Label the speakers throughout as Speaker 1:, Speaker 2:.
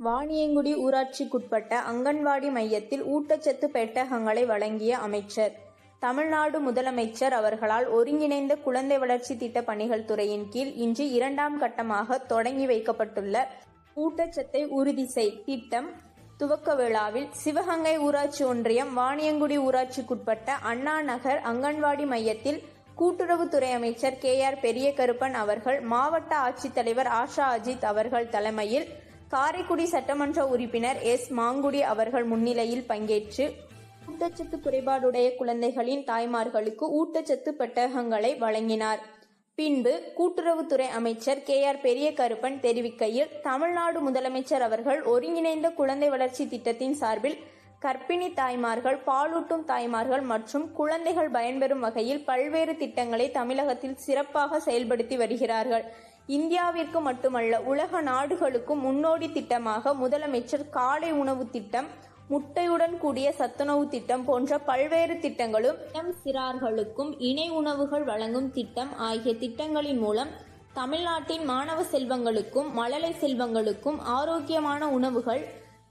Speaker 1: வாணியங்குடி ஊராட்சிக்குட்பட்ட அங்கன்வாடி மையத்தில் ஊட்டச்சத்து பெட்டகங்களை வழங்கிய அமைச்சர். தமிழ்நாடு முதலமைச்சர் அவர்களால் ஒருங்கிணைந்த குழந்தை வளர்ச்சி திட்ட பணிகள் துறையின் கீழ் இன்று 2ஆம் கட்டமாக தொடங்கி வைக்கப்பட்டுள்ள ஊட்டச்சத்தை உறுதி செய் திட்டம் துவக்க விழாவில் சிவகங்கை ஊராட்சி ஒன்றியம் வாணியங்குடி ஊராட்சிக்குட்பட்ட அண்ணா நகர் அங்கன்வாடி மையத்தில் கூட்டுறவுத்துறை அமைச்சர் KR பெரியகருப்பன் அவர்கள், மாவட்ட ஆட்சித்தலைவர் ஆஷா அஜித் அவர்கள் தலைமையில், காரைக்குடி சட்டமன்ற உறுப்பினர் S மாங்குடி அவர்கள் முன்னிலையில் பங்கேற்று ஊட்டச்சத்து குறைபாடுடைய குழந்தைகளின் தாய்மார்களுக்கு ஊட்டச்சத்து பெட்டகங்களை வழங்கினார். பின்பு கூட்டுறவுத்துறை அமைச்சர் KR பெரியகருப்பன் தெரிவிக்கையில், தமிழ்நாடு முதலமைச்சர் அவர்கள் ஒருங்கிணைந்த குழந்தை வளர்ச்சி திட்டத்தின் சார்பில் கர்ப்பிணி தாய்மார்கள், பாலூட்டும் தாய்மார்கள் மற்றும் குழந்தைகள் பயன்பெறும் வகையில் பல்வேறு திட்டங்களை தமிழகத்தில் சிறப்பாக செயல்படுத்தி வருகிறார்கள். இந்தியாவிற்கு மட்டுமல்ல, உலக நாடுகளுக்கும் முன்னோடி திட்டமாக முதலமைச்சர் காலை உணவு திட்டம், முட்டையுடன் கூடிய சத்துணவு திட்டம் போன்ற பல்வேறு திட்டங்களும், சிறார்களுக்கும் இணை உணவுகள் வழங்கும் திட்டம் ஆகிய திட்டங்களின் மூலம் தமிழ்நாட்டின் மாணவ செல்வங்களுக்கும் மழலை செல்வங்களுக்கும் ஆரோக்கியமான உணவுகள்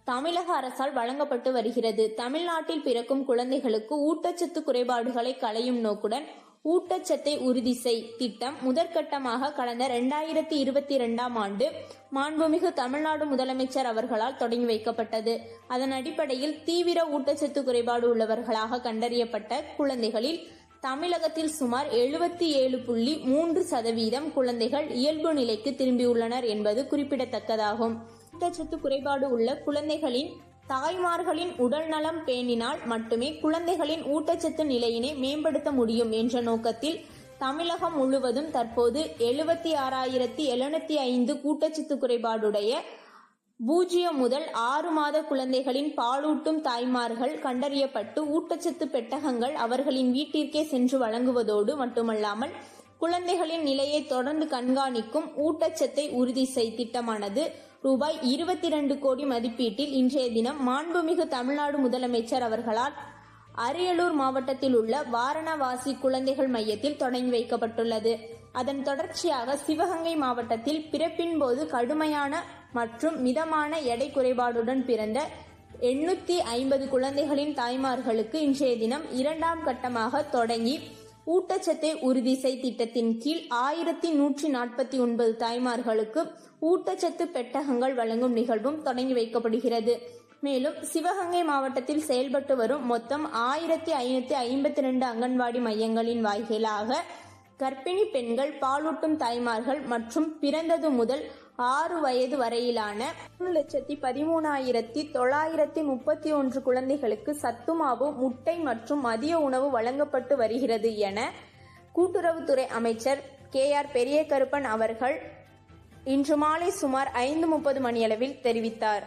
Speaker 1: தமிழக அரசால் வழங்கப்பட்டு வருகிறது. தமிழ்நாட்டில் பிறக்கும் குழந்தைகளுக்கு ஊட்டச்சத்து குறைபாடுகளை களையும் நோக்குடன் ஊட்டச்சத்தை உறுதி செய் திட்டம் முதற்கட்டமாக கடந்த 2022ஆம் ஆண்டு மாண்புமிகு தமிழ்நாடு முதலமைச்சர் அவர்களால் தொடங்கி வைக்கப்பட்டது. அதன் அடிப்படையில் தீவிர ஊட்டச்சத்து குறைபாடு உள்ளவர்களாக கண்டறியப்பட்ட குழந்தைகளில் தமிழகத்தில் சுமார் 77.3% குழந்தைகள் இயல்பு நிலைக்கு திரும்பியுள்ளனர் என்பது குறிப்பிடத்தக்கதாகும். ஊட்டச்சத்து குறைபாடு உள்ள குழந்தைகளின் தாய்மார்களின் உடல் நலம் பேணினால் மட்டுமே குழந்தைகளின் ஊட்டச்சத்து நிலையினை மேம்படுத்த முடியும் என்ற நோக்கத்தில் தமிழகம் முழுவதும் தற்போது 76,705 ஊட்டச்சத்து குறைபாடுடைய 0 முதல் 6 மாத குழந்தைகளின் பாலூட்டும் தாய்மார்கள் கண்டறியப்பட்டு ஊட்டச்சத்து பெட்டகங்கள் அவர்களின் வீட்டிற்கே சென்று வழங்குவதோடு மட்டுமல்லாமல் குழந்தைகளின் நிலையை தொடர்ந்து கண்காணிக்கும் ஊட்டச்சத்தை உறுதி செய் திட்டமானது ரூபாய் 22 கோடி மதிப்பீட்டில் இன்றைய தினம் மாண்புமிகு தமிழ்நாடு முதலமைச்சர் அவர்களால் அரியலூர் மாவட்டத்தில் உள்ள வாரணவாசி குழந்தைகள் மையத்தில் தொடங்கி வைக்கப்பட்டுள்ளது. அதன் தொடர்ச்சியாக சிவகங்கை மாவட்டத்தில் பிறப்பின் போது கடுமையான மற்றும் மிதமான எடை குறைபாடுடன் பிறந்த 850 குழந்தைகளின் தாய்மார்களுக்கு இன்றைய தினம் 2ஆம் கட்டமாக தொடங்கி ஊட்டச்சத்தை உறுதி செய் திட்டத்தின் கீழ் 1149 தாய்மார்களுக்கு ஊட்டச்சத்து பெட்டகங்கள் வழங்கும் நிகழ்வும் தொடங்கி வைக்கப்படுகிறது. மேலும் சிவகங்கை மாவட்டத்தில் செயல்பட்டு வரும் மொத்தம் 1552 அங்கன்வாடி மையங்களின் வாயிலாக கர்ப்பிணி பெண்கள், பாலூட்டும் தாய்மார்கள் மற்றும் பிறந்தது முதல் 6 வயது வரையிலான 3,13,931 குழந்தைகளுக்கு சத்துமாவு, முட்டை மற்றும் மதிய உணவு வழங்கப்பட்டு வருகிறது என கூட்டுறவுத்துறை அமைச்சர் KR பெரியகருப்பன் அவர்கள் இன்று மாலை சுமார் 5:30 மணியளவில் தெரிவித்தார்.